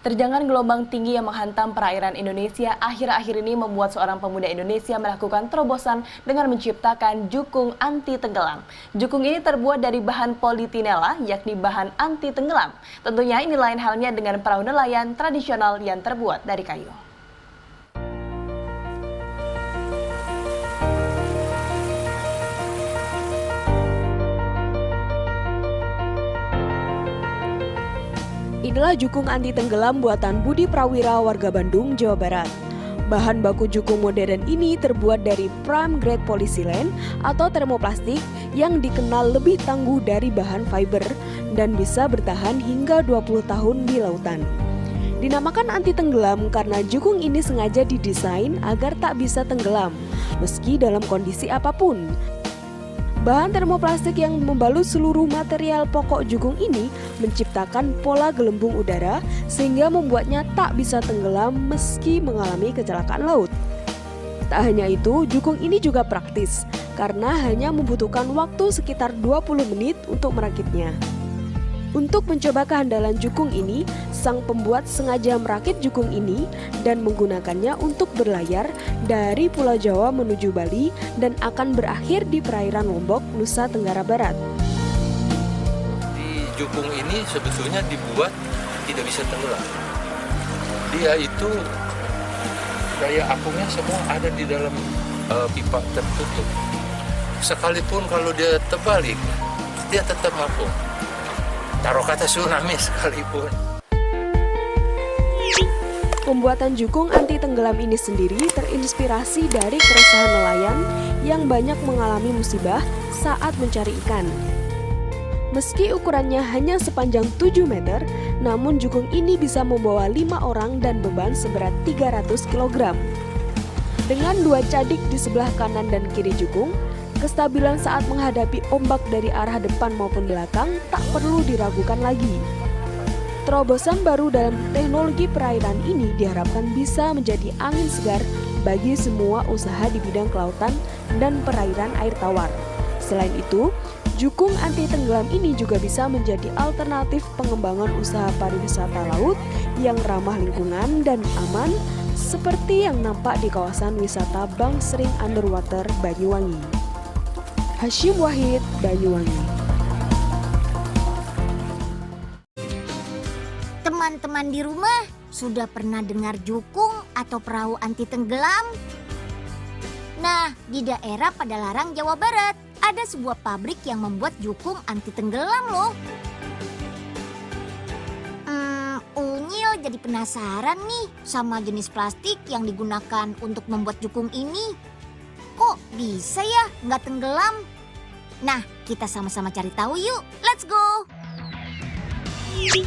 Terjangan gelombang tinggi yang menghantam perairan Indonesia akhir-akhir ini membuat seorang pemuda Indonesia melakukan terobosan dengan menciptakan jukung anti tenggelam. Jukung ini terbuat dari bahan politinela, yakni bahan anti tenggelam. Tentunya ini lain halnya dengan perahu nelayan tradisional yang terbuat dari kayu. Inilah jukung anti tenggelam buatan Budi Prawira warga Bandung, Jawa Barat. Bahan baku jukung modern ini terbuat dari prime grade polysilen atau termoplastik yang dikenal lebih tangguh dari bahan fiber dan bisa bertahan hingga 20 tahun di lautan. Dinamakan anti tenggelam karena jukung ini sengaja didesain agar tak bisa tenggelam meski dalam kondisi apapun. Bahan termoplastik yang membalut seluruh material pokok jukung ini menciptakan pola gelembung udara sehingga membuatnya tak bisa tenggelam meski mengalami kecelakaan laut. Tak hanya itu, jukung ini juga praktis karena hanya membutuhkan waktu sekitar 20 menit untuk merakitnya. Untuk mencoba kehandalan jukung ini, sang pembuat sengaja merakit jukung ini dan menggunakannya untuk berlayar dari Pulau Jawa menuju Bali dan akan berakhir di perairan Lombok, Nusa Tenggara Barat. Di jukung ini sebetulnya dibuat tidak bisa tenggelam. Dia itu daya apungnya semua ada di dalam pipa tertutup. Sekalipun kalau dia terbalik, dia tetap apung. Taruh kata tsunami sekalipun. Pembuatan jukung anti tenggelam ini sendiri terinspirasi dari keresahan nelayan yang banyak mengalami musibah saat mencari ikan. Meski ukurannya hanya sepanjang 7 meter, namun jukung ini bisa membawa 5 orang dan beban seberat 300 kg. Dengan 2 cadik di sebelah kanan dan kiri jukung, kestabilan saat menghadapi ombak dari arah depan maupun belakang tak perlu diragukan lagi. Terobosan baru dalam teknologi perairan ini diharapkan bisa menjadi angin segar bagi semua usaha di bidang kelautan dan perairan air tawar. Selain itu, jukung anti tenggelam ini juga bisa menjadi alternatif pengembangan usaha pariwisata laut yang ramah lingkungan dan aman seperti yang nampak di kawasan wisata Bangsering Underwater Banyuwangi. Hashim Wahid, Banyuwangi. Teman-teman di rumah sudah pernah dengar jukung atau perahu anti tenggelam? Nah, di daerah Padalarang, Jawa Barat, ada sebuah pabrik yang membuat jukung anti tenggelam loh. Unyil jadi penasaran nih sama jenis plastik yang digunakan untuk membuat jukung ini. Kok bisa ya nggak tenggelam? Nah, kita sama-sama cari tahu yuk. Let's go!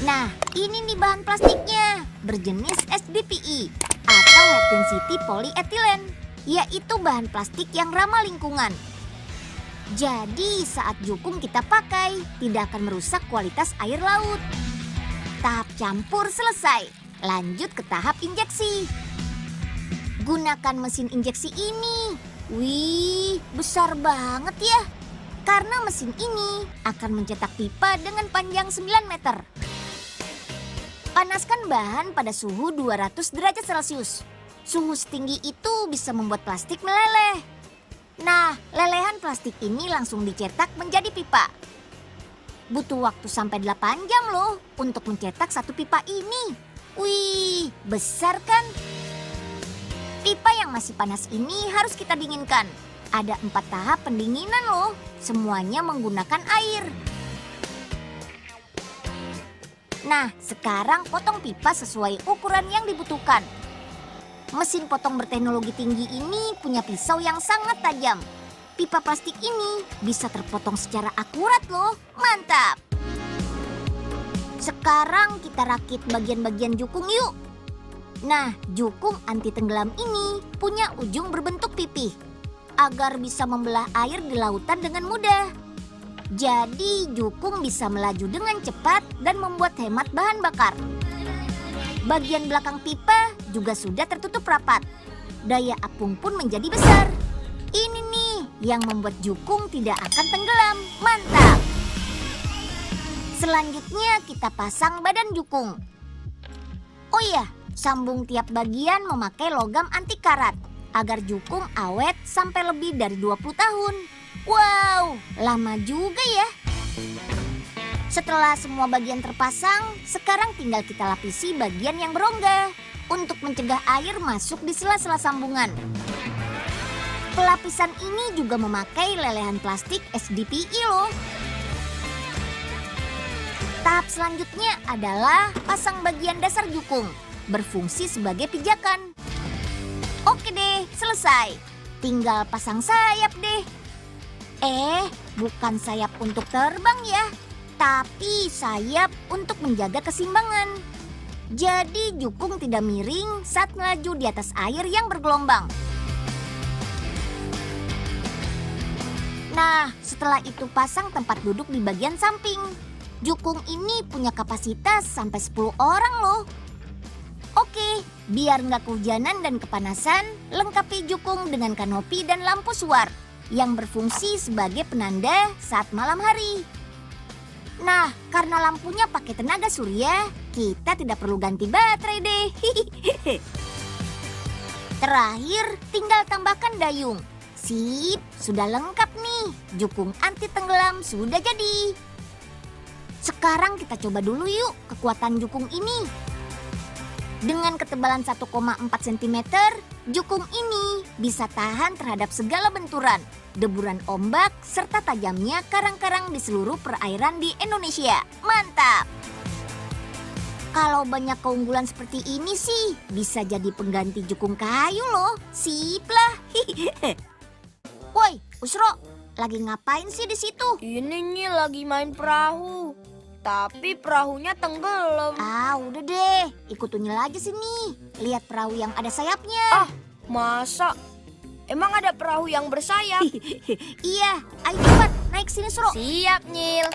Nah, ini nih bahan plastiknya. Berjenis SDPE atau High Density Polyethylene, yaitu bahan plastik yang ramah lingkungan. Jadi saat jukung kita pakai, tidak akan merusak kualitas air laut. Tahap campur selesai. Lanjut ke tahap injeksi. Gunakan mesin injeksi ini. Wih, besar banget ya. Karena mesin ini akan mencetak pipa dengan panjang 9 meter. Panaskan bahan pada suhu 200 derajat Celcius. Suhu setinggi itu bisa membuat plastik meleleh. Nah, lelehan plastik ini langsung dicetak menjadi pipa. Butuh waktu sampai 8 jam loh untuk mencetak satu pipa ini. Wih, besar kan? Pipa yang masih panas ini harus kita dinginkan. Ada 4 tahap pendinginan loh, semuanya menggunakan air. Nah, sekarang potong pipa sesuai ukuran yang dibutuhkan. Mesin potong berteknologi tinggi ini punya pisau yang sangat tajam. Pipa plastik ini bisa terpotong secara akurat loh, mantap. Sekarang kita rakit bagian-bagian jukung yuk. Nah, jukung anti tenggelam ini punya ujung berbentuk pipih agar bisa membelah air di lautan dengan mudah. Jadi jukung bisa melaju dengan cepat dan membuat hemat bahan bakar. Bagian belakang pipa juga sudah tertutup rapat. Daya apung pun menjadi besar. Ini nih yang membuat jukung tidak akan tenggelam. Mantap! Selanjutnya kita pasang badan jukung. Oh iya, sambung tiap bagian memakai logam anti karat agar jukung awet sampai lebih dari 20 tahun. Wow, lama juga ya. Setelah semua bagian terpasang, sekarang tinggal kita lapisi bagian yang berongga untuk mencegah air masuk di sela-sela sambungan. Pelapisan ini juga memakai lelehan plastik SDPE loh. Tahap selanjutnya adalah pasang bagian dasar jukung, berfungsi sebagai pijakan. Oke deh, selesai. Tinggal pasang sayap deh. Bukan sayap untuk terbang ya, tapi sayap untuk menjaga keseimbangan. Jadi jukung tidak miring saat melaju di atas air yang bergelombang. Nah, setelah itu pasang tempat duduk di bagian samping. Jukung ini punya kapasitas sampai 10 orang loh. Oke, biar nggak kehujanan dan kepanasan, lengkapi jukung dengan kanopi dan lampu suar yang berfungsi sebagai penanda saat malam hari. Nah, karena lampunya pakai tenaga surya, kita tidak perlu ganti baterai deh. Terakhir, tinggal tambahkan dayung. Sip, sudah lengkap nih. Jukung anti tenggelam sudah jadi. Sekarang kita coba dulu yuk kekuatan jukung ini. Dengan ketebalan 1,4 cm, jukung ini bisa tahan terhadap segala benturan, deburan ombak, serta tajamnya karang-karang di seluruh perairan di Indonesia. Mantap! Kalau banyak keunggulan seperti ini sih, bisa jadi pengganti jukung kayu loh. Sip lah. Woi, Usro, lagi ngapain sih di situ? Ini nih lagi main perahu, tapi perahunya tenggelam. Udah deh, ikut Unyil aja sini. Lihat perahu yang ada sayapnya. Masa? Emang ada perahu yang bersayap? Iya, ayo cepat naik sini, Sro. Siap, Nyil.